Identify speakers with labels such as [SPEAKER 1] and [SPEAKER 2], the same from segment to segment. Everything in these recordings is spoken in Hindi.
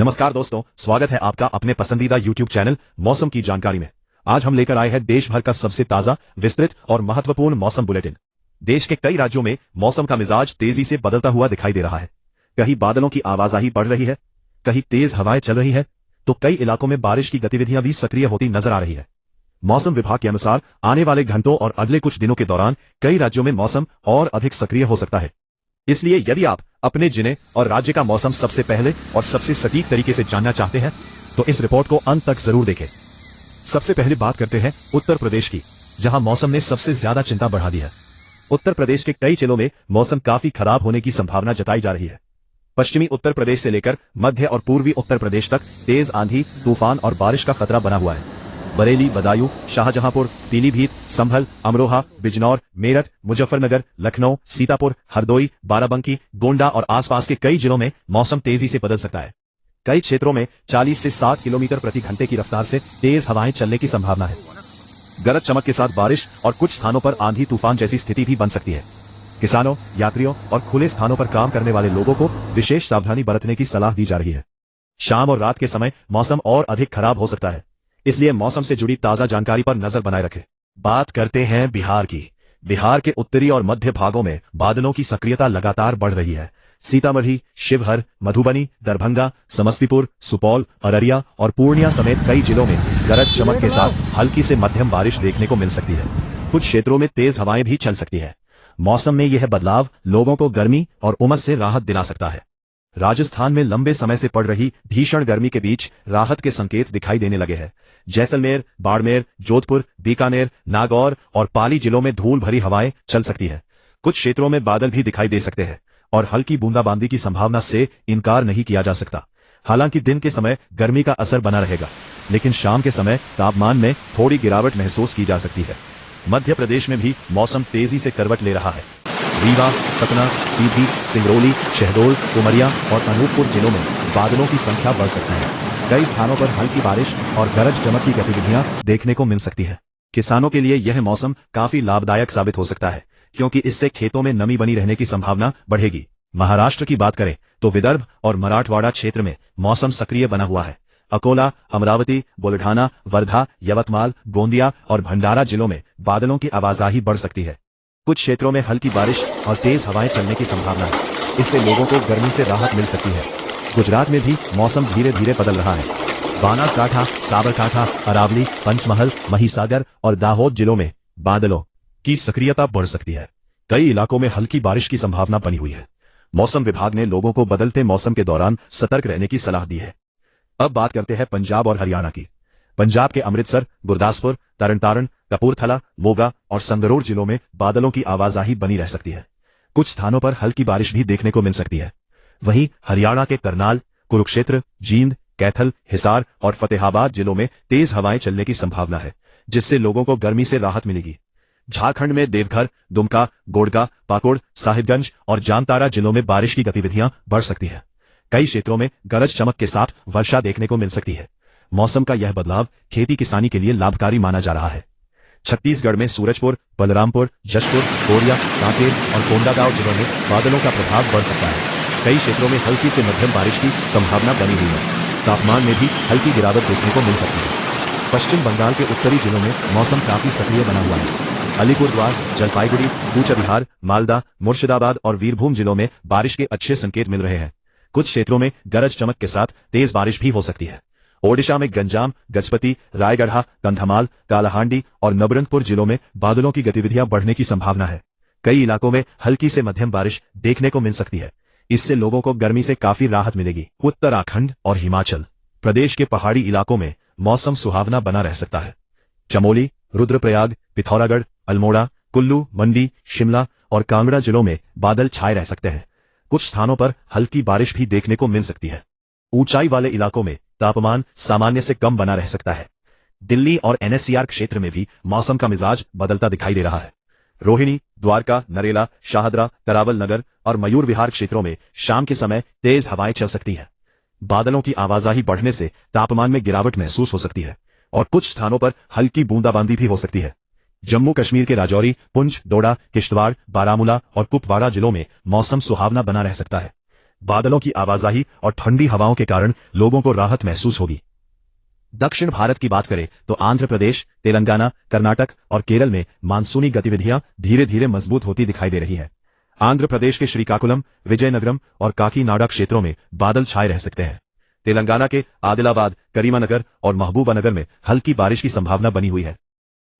[SPEAKER 1] नमस्कार दोस्तों, स्वागत है आपका अपने पसंदीदा YouTube चैनल मौसम की जानकारी में। आज हम लेकर आए हैं देश भर का सबसे ताजा, विस्तृत और महत्वपूर्ण मौसम बुलेटिन। देश के कई राज्यों में मौसम का मिजाज तेजी से बदलता हुआ दिखाई दे रहा है। कहीं बादलों की आवाजाही बढ़ रही है, कहीं तेज हवाएं चल रही है, तो कई इलाकों में बारिश की गतिविधियां भी सक्रिय होती नजर आ रही है। मौसम विभाग के अनुसार आने वाले घंटों और अगले कुछ दिनों के दौरान कई राज्यों में मौसम और अधिक सक्रिय हो सकता है। इसलिए यदि आप अपने जिले और राज्य का मौसम सबसे पहले और सबसे सटीक तरीके से जानना चाहते हैं तो इस रिपोर्ट को अंत तक जरूर देखें। सबसे पहले बात करते हैं उत्तर प्रदेश की, जहां मौसम ने सबसे ज्यादा चिंता बढ़ा दी है। उत्तर प्रदेश के कई जिलों में मौसम काफी खराब होने की संभावना जताई जा रही है। पश्चिमी उत्तर प्रदेश से लेकर मध्य और पूर्वी उत्तर प्रदेश तक तेज आंधी, तूफान और बारिश का खतरा बना हुआ है। बरेली, बदायूं, शाहजहांपुर, पीलीभीत, संभल, अमरोहा, बिजनौर, मेरठ, मुजफ्फरनगर, लखनऊ, सीतापुर, हरदोई, बाराबंकी, गोंडा और आसपास के कई जिलों में मौसम तेजी से बदल सकता है। कई क्षेत्रों में 40 से 60 किलोमीटर प्रति घंटे की रफ्तार से तेज हवाएं चलने की संभावना है। गरज चमक के साथ बारिश और कुछ स्थानों पर आंधी तूफान जैसी स्थिति भी बन सकती है। किसानों, यात्रियों और खुले स्थानों पर काम करने वाले लोगों को विशेष सावधानी बरतने की सलाह दी जा रही है। शाम और रात के समय मौसम और अधिक खराब हो सकता है, इसलिए मौसम से जुड़ी ताजा जानकारी पर नजर बनाए रखें। बात करते हैं बिहार की। बिहार के उत्तरी और मध्य भागों में बादलों की सक्रियता लगातार बढ़ रही है। सीतामढ़ी, शिवहर, मधुबनी, दरभंगा, समस्तीपुर, सुपौल, अररिया और पूर्णिया समेत कई जिलों में गरज चमक के साथ हल्की से मध्यम बारिश देखने को मिल सकती है। कुछ क्षेत्रों में तेज हवाएं भी चल सकती है। मौसम में यह बदलाव लोगों को गर्मी और उमस से राहत दिला सकता है। राजस्थान में लंबे समय से पड़ रही भीषण गर्मी के बीच राहत के संकेत दिखाई देने लगे हैं। जैसलमेर, बाड़मेर, जोधपुर, बीकानेर, नागौर और पाली जिलों में धूल भरी हवाएं चल सकती है। कुछ क्षेत्रों में बादल भी दिखाई दे सकते हैं और हल्की बूंदाबांदी की संभावना से इनकार नहीं किया जा सकता। हालांकि दिन के समय गर्मी का असर बना रहेगा, लेकिन शाम के समय तापमान में थोड़ी गिरावट महसूस की जा सकती है। मध्य प्रदेश में भी मौसम तेजी से करवट ले रहा है। रीवा, सतना, सीधी, सिंगरौली, शहडोल, उमरिया और अनूपपुर जिलों में बादलों की संख्या बढ़ सकती है। कई स्थानों पर हल्की बारिश और गरज चमक की गतिविधियां देखने को मिल सकती है। किसानों के लिए यह मौसम काफी लाभदायक साबित हो सकता है, क्योंकि इससे खेतों में नमी बनी रहने की संभावना बढ़ेगी। महाराष्ट्र की बात करें तो विदर्भ और मराठवाड़ा क्षेत्र में मौसम सक्रिय बना हुआ है। अकोला, अमरावती, बुलढाना, वर्धा, यवतमाल, गोंदिया और भंडारा जिलों में बादलों की आवाजाही बढ़ सकती है। कुछ क्षेत्रों में हल्की बारिश और तेज हवाएं चलने की संभावना है। इससे लोगों को गर्मी से राहत मिल सकती है। गुजरात में भी मौसम धीरे धीरे बदल रहा है। बनासकांठा, साबरकांठा, अरावली, पंचमहल, महिसागर और दाहोद जिलों में बादलों की सक्रियता बढ़ सकती है। कई इलाकों में हल्की बारिश की संभावना बनी हुई है। मौसम विभाग ने लोगों को बदलते मौसम के दौरान सतर्क रहने की सलाह दी है। अब बात करते हैं पंजाब और हरियाणा की। पंजाब के अमृतसर, गुरदासपुर, तरनतारन, कपूरथला, मोगा और संगरूर जिलों में बादलों की आवाजाही बनी रह सकती है। कुछ स्थानों पर हल्की बारिश भी देखने को मिल सकती है। वहीं हरियाणा के करनाल, कुरुक्षेत्र, जींद, कैथल, हिसार और फतेहाबाद जिलों में तेज हवाएं चलने की संभावना है, जिससे लोगों को गर्मी से राहत मिलेगी। झारखंड में देवघर, दुमका, गोड़का, पाकुड़, साहिबगंज और जामताड़ा जिलों में बारिश की गतिविधियां बढ़ सकती है। कई क्षेत्रों में गरज चमक के साथ वर्षा देखने को मिल सकती है। मौसम का यह बदलाव खेती किसानी के लिए लाभकारी माना जा रहा है। छत्तीसगढ़ में सूरजपुर, बलरामपुर, जशपुर, कोरिया, कांकेर और कोंडागांव जिलों में बादलों का प्रभाव बढ़ सकता है। कई क्षेत्रों में हल्की से मध्यम बारिश की संभावना बनी हुई है। तापमान में भी हल्की गिरावट देखने को मिल सकती है। पश्चिम बंगाल के उत्तरी जिलों में मौसम काफी सक्रिय बना हुआ है। अलीपुरद्वार, जलपाईगुड़ी, कूचबिहार, मालदा, मुर्शिदाबाद और वीरभूम जिलों में बारिश के अच्छे संकेत मिल रहे हैं। कुछ क्षेत्रों में गरज चमक के साथ तेज बारिश भी हो सकती है। ओडिशा में गंजाम, गजपति, रायगढ़ा, कंधमाल, कालाहांडी और नबरंगपुर जिलों में बादलों की गतिविधियां बढ़ने की संभावना है। कई इलाकों में हल्की से मध्यम बारिश देखने को मिल सकती है। इससे लोगों को गर्मी से काफी राहत मिलेगी। उत्तराखंड और हिमाचल प्रदेश के पहाड़ी इलाकों में मौसम सुहावना बना रह सकता है। चमोली, रुद्रप्रयाग, पिथौरागढ़, अल्मोड़ा, कुल्लू, मंडी, शिमला और कांगड़ा जिलों में बादल छाए रह सकते हैं। कुछ स्थानों पर हल्की बारिश भी देखने को मिल सकती है। ऊंचाई वाले इलाकों में तापमान सामान्य से कम बना रह सकता है। दिल्ली और एनसीआर क्षेत्र में भी मौसम का मिजाज बदलता दिखाई दे रहा है। रोहिणी, द्वारका, नरेला, शाहदरा, करावल नगर और मयूर विहार क्षेत्रों में शाम के समय तेज हवाएं चल सकती हैं। बादलों की आवाजाही बढ़ने से तापमान में गिरावट महसूस हो सकती है और कुछ स्थानों पर हल्की बूंदाबांदी भी हो सकती है। जम्मू कश्मीर के राजौरी, पुंछ, डोडा, किश्तवाड़, बारामूला और कुपवाड़ा जिलों में मौसम सुहावना बना रह सकता है। बादलों की आवाजाही और ठंडी हवाओं के कारण लोगों को राहत महसूस होगी। दक्षिण भारत की बात करें तो आंध्र प्रदेश, तेलंगाना, कर्नाटक और केरल में मानसूनी गतिविधियां धीरे धीरे मजबूत होती दिखाई दे रही है। आंध्र प्रदेश के श्रीकाकुलम, विजयनगरम और काकीनाडा क्षेत्रों में बादल छाए रह सकते हैं। तेलंगाना के आदिलाबाद, करीमानगर और महबूबानगर में हल्की बारिश की संभावना बनी हुई है।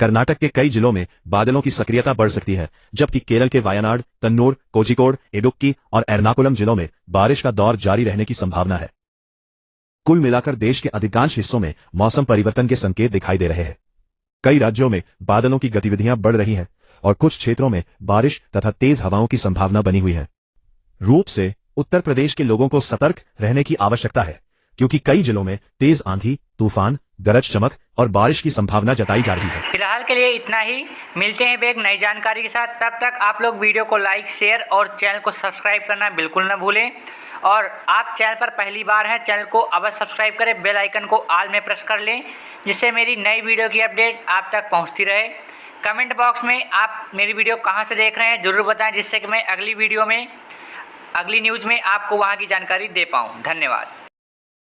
[SPEAKER 1] कर्नाटक के कई जिलों में बादलों की सक्रियता बढ़ सकती है, जबकि केरल के वायनाड, कन्नूर, कोझिकोड, इडुक्की और एर्नाकुलम जिलों में बारिश का दौर जारी रहने की संभावना है। कुल मिलाकर देश के अधिकांश हिस्सों में मौसम परिवर्तन के संकेत दिखाई दे रहे हैं। कई राज्यों में बादलों की गतिविधियां बढ़ रही हैं और कुछ क्षेत्रों में बारिश तथा तेज हवाओं की संभावना बनी हुई है। रूप से उत्तर प्रदेश के लोगों को सतर्क रहने की आवश्यकता है, क्योंकि कई जिलों में तेज आंधी, तूफान, गरज चमक और बारिश की संभावना जताई जा रही है।
[SPEAKER 2] फिलहाल के लिए इतना ही। मिलते हैं एक नई जानकारी के साथ। तब तक आप लोग वीडियो को लाइक, शेयर और चैनल को सब्सक्राइब करना बिल्कुल न भूलें। और आप चैनल पर पहली बार हैं, चैनल को अवश्य सब्सक्राइब करें, बेल आइकन को ऑल में प्रेस कर लें, जिससे मेरी नई वीडियो की अपडेट आप तक पहुंचती रहे। कमेंट बॉक्स में आप मेरी वीडियो कहां से देख रहे हैं ज़रूर बताएं, जिससे कि मैं अगली वीडियो में, अगली न्यूज़ में आपको वहां की जानकारी दे पाऊं। धन्यवाद।